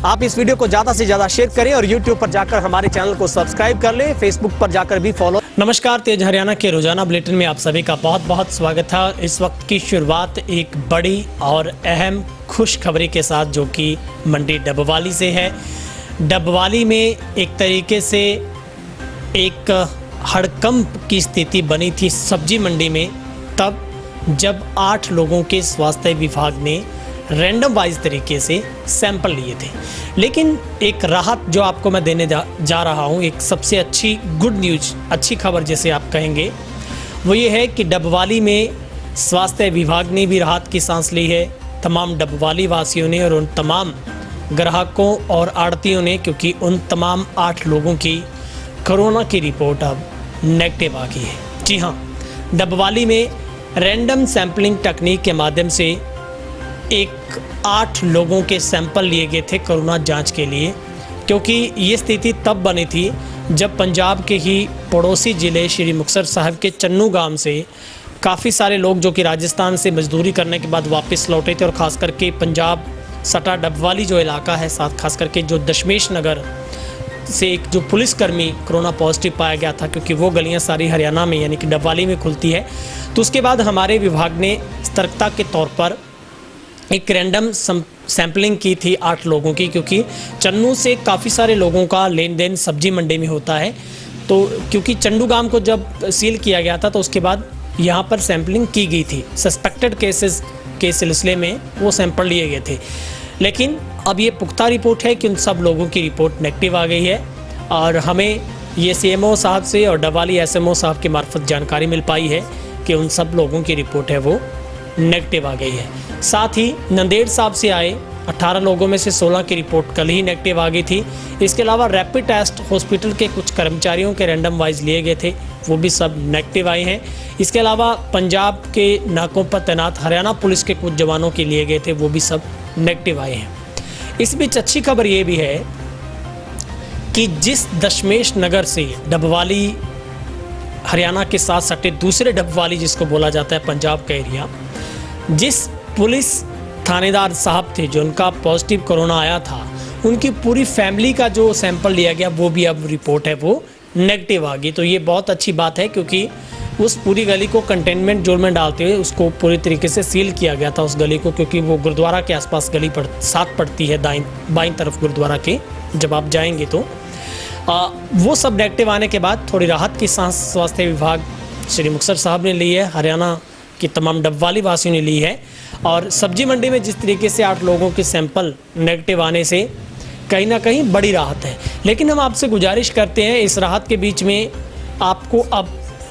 आप इस वीडियो को ज़्यादा से ज़्यादा शेयर करें और यूट्यूब पर जाकर हमारे चैनल को सब्सक्राइब कर लें, फेसबुक पर जाकर भी फॉलो। नमस्कार, तेज हरियाणा के रोजाना बुलेटिन में आप सभी का बहुत बहुत स्वागत है। इस वक्त की शुरुआत एक बड़ी और अहम खुशखबरी के साथ, जो कि मंडी डबवाली से है। डबवाली में एक तरीके से एक हड़कंप की स्थिति बनी थी सब्जी मंडी में, तब जब 8 लोगों के स्वास्थ्य विभाग ने रैंडम वाइज तरीके से सैंपल लिए थे। लेकिन एक राहत जो आपको मैं देने जा रहा हूँ, एक सबसे अच्छी गुड न्यूज, अच्छी खबर जैसे आप कहेंगे, वो ये है कि डबवाली में स्वास्थ्य विभाग ने भी राहत की सांस ली है। तमाम डबवाली वासियों ने और उन तमाम ग्राहकों और आड़तियों ने, क्योंकि उन तमाम 8 लोगों की कोरोना की रिपोर्ट अब नेगेटिव आ गई है। जी हाँ, डबवाली में रैंडम सैंपलिंग तकनीक के माध्यम से 8 लोगों के सैंपल लिए गए थे कोरोना जांच के लिए, क्योंकि ये स्थिति तब बनी थी जब पंजाब के ही पड़ोसी ज़िले श्री मुक्तसर साहिब के चन्नू गांव से काफ़ी सारे लोग जो कि राजस्थान से मजदूरी करने के बाद वापस लौटे थे, और ख़ास करके पंजाब सटा डबवाली जो इलाका है, साथ खास करके जो दशमेश नगर से एक जो पुलिसकर्मी कोरोना पॉजिटिव पाया गया था, क्योंकि वो गलियां सारी हरियाणा में यानी कि डबवाली में खुलती है। तो उसके बाद हमारे विभाग ने सतर्कता के तौर पर एक रैंडम सैंपलिंग की थी 8 लोगों की, क्योंकि चन्नू से काफ़ी सारे लोगों का लेन देन सब्जी मंडी में होता है। तो क्योंकि चन्नू गांव को जब सील किया गया था, तो उसके बाद यहाँ पर सैंपलिंग की गई थी। सस्पेक्टेड केसेस के सिलसिले में वो सैंपल लिए गए थे। लेकिन अब ये पुख्ता रिपोर्ट है कि उन सब लोगों की रिपोर्ट नेगेटिव आ गई है, और हमें ये सीएमओ साहब से और डबवाली एसएमओ साहब के मार्फत जानकारी मिल पाई है कि उन सब लोगों की रिपोर्ट है वो नेगेटिव आ गई है। साथ ही नंदेड़ साहब से आए 18 लोगों में से 16 की रिपोर्ट कल ही नेगेटिव आ गई थी। इसके अलावा रैपिड टेस्ट हॉस्पिटल के कुछ कर्मचारियों के रैंडम वाइज लिए गए थे, वो भी सब नेगेटिव आए हैं। इसके अलावा पंजाब के नाकों पर तैनात हरियाणा पुलिस के कुछ जवानों के लिए गए थे, वो भी सब नेगेटिव आए हैं। इस बीच अच्छी खबर ये भी है कि जिस दशमेश नगर से डबवाली हरियाणा के साथ सटे दूसरे डबवाली जिसको बोला जाता है पंजाब का एरिया, जिस पुलिस थानेदार साहब थे जो उनका पॉजिटिव कोरोना आया था, उनकी पूरी फैमिली का जो सैंपल लिया गया वो भी अब रिपोर्ट है वो नेगेटिव आ गई। तो ये बहुत अच्छी बात है, क्योंकि उस पूरी गली को कंटेनमेंट जोन में डालते हुए उसको पूरी तरीके से सील किया गया था उस गली को, क्योंकि वो गुरुद्वारा के आसपास गली साथ पड़ती है, बाईं तरफ गुरुद्वारा के जब आप जाएंगे तो वो सब नेगेटिव आने के बाद थोड़ी राहत की सांस स्वास्थ्य विभाग श्री मुक्तसर साहब ने ली है, हरियाणा की तमाम डबवाली वासियों ने ली है। और सब्जी मंडी में जिस तरीके से 8 लोगों के सैंपल नेगेटिव आने से कहीं ना कहीं बड़ी राहत है। लेकिन हम आपसे गुजारिश करते हैं, इस राहत के बीच में आपको अब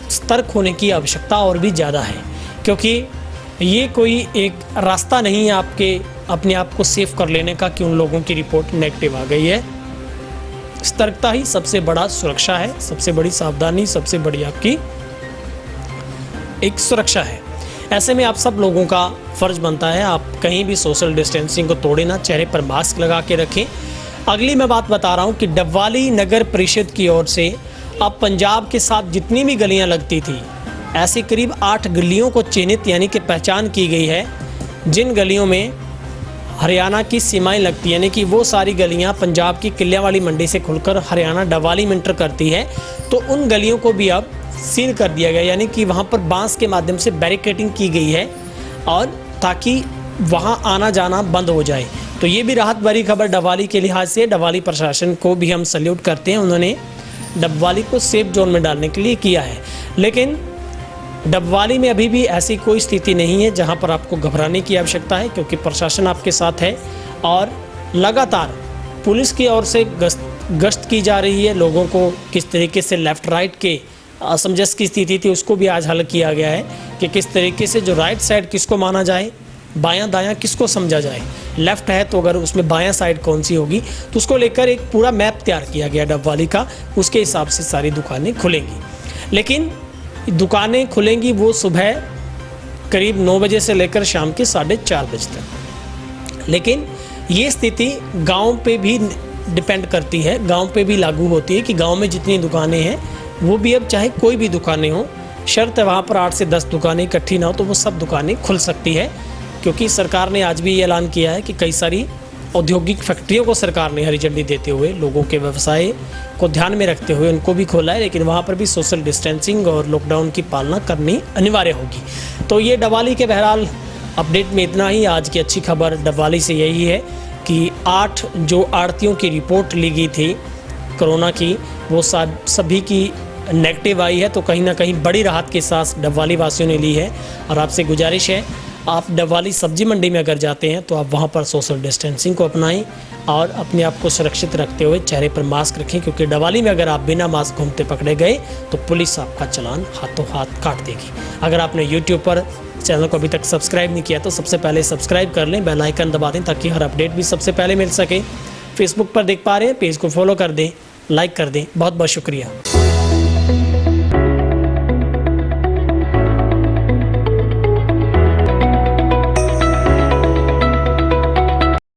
सतर्क होने की आवश्यकता और भी ज़्यादा है, क्योंकि ये कोई एक रास्ता नहीं है आपके अपने आप को सेफ कर लेने का कि उन लोगों की रिपोर्ट नेगेटिव आ गई है। सतर्कता ही सबसे बड़ा सुरक्षा है, सबसे बड़ी सावधानी, सबसे बड़ी आपकी एक सुरक्षा है। ऐसे में आप सब लोगों का फर्ज बनता है, आप कहीं भी सोशल डिस्टेंसिंग को तोड़े ना, चेहरे पर मास्क लगा के रखें। अगली मैं बात बता रहा हूं कि डबवाली नगर परिषद की ओर से अब पंजाब के साथ जितनी भी गलियां लगती थी, ऐसी करीब 8 गलियों को चिन्हित यानी कि पहचान की गई है, जिन गलियों में हरियाणा की सीमाएं लगती है, यानी कि वो सारी गलियां पंजाब की किलियावाली मंडी से खुलकर हरियाणा डबवाली में इंटर करती है। तो उन गलियों को भी अब सील कर दिया गया, यानी कि वहाँ पर बांस के माध्यम से बैरिकेडिंग की गई है, और ताकि वहाँ आना जाना बंद हो जाए। तो ये भी राहत भरी खबर डबवाली के लिहाज से। डबवाली प्रशासन को भी हम सल्यूट करते हैं, उन्होंने डबवाली को सेफ जोन में डालने के लिए किया है। लेकिन डबवाली में अभी भी ऐसी कोई स्थिति नहीं है जहाँ पर आपको घबराने की आवश्यकता है, क्योंकि प्रशासन आपके साथ है और लगातार पुलिस की ओर से गश्त की जा रही है। लोगों को किस तरीके से लेफ़्ट राइट के असमंजस की स्थिति थी उसको भी आज हल किया गया है कि किस तरीके से जो राइट साइड किसको माना जाए, बायां दायां किसको समझा जाए। लेफ़्ट है तो अगर उसमें बायां साइड कौन सी होगी, तो उसको लेकर एक पूरा मैप तैयार किया गया डबवाली का। उसके हिसाब से सारी दुकानें खुलेंगी। लेकिन दुकानें खुलेंगी वो सुबह करीब 9 बजे से लेकर शाम के 4:30 बजे तक। लेकिन ये स्थिति गांव पे भी डिपेंड करती है, गांव पे भी लागू होती है कि गांव में जितनी दुकानें हैं वो भी अब चाहे कोई भी दुकानें हों, शर्त है वहाँ पर 8 से 10 दुकानें इकट्ठी ना हो तो वो सब दुकानें खुल सकती है, क्योंकि सरकार ने आज भी ये ऐलान किया है कि कई सारी औद्योगिक फैक्ट्रियों को सरकार ने हरी झंडी देते हुए लोगों के व्यवसाय को ध्यान में रखते हुए उनको भी खोला है, लेकिन वहाँ पर भी सोशल डिस्टेंसिंग और लॉकडाउन की पालना करनी अनिवार्य होगी। तो ये डबवाली के बहरहाल अपडेट में इतना ही। आज की अच्छी खबर डबवाली से यही है कि 8 जो आड़तियों की रिपोर्ट ली गई थी कोरोना की, वो सभी की नेगेटिव आई है। तो कहीं ना कहीं बड़ी राहत की सांस डबवाली वासियों ने ली है। और आपसे गुजारिश है, आप डबवाली सब्जी मंडी में अगर जाते हैं तो आप वहाँ पर सोशल डिस्टेंसिंग को अपनाएं और अपने आप को सुरक्षित रखते हुए चेहरे पर मास्क रखें, क्योंकि डबवाली में अगर आप बिना मास्क घूमते पकड़े गए तो पुलिस आपका चालान हाथों हाथ काट देगी। अगर आपने यूट्यूब पर चैनल को अभी तक सब्सक्राइब नहीं किया तो सबसे पहले सब्सक्राइब कर लें, बेल आइकन दबा दें ताकि हर अपडेट भी सबसे पहले मिल सके। फेसबुक पर देख पा रहे हैं, पेज को फॉलो कर दें, लाइक कर दें। बहुत बहुत शुक्रिया।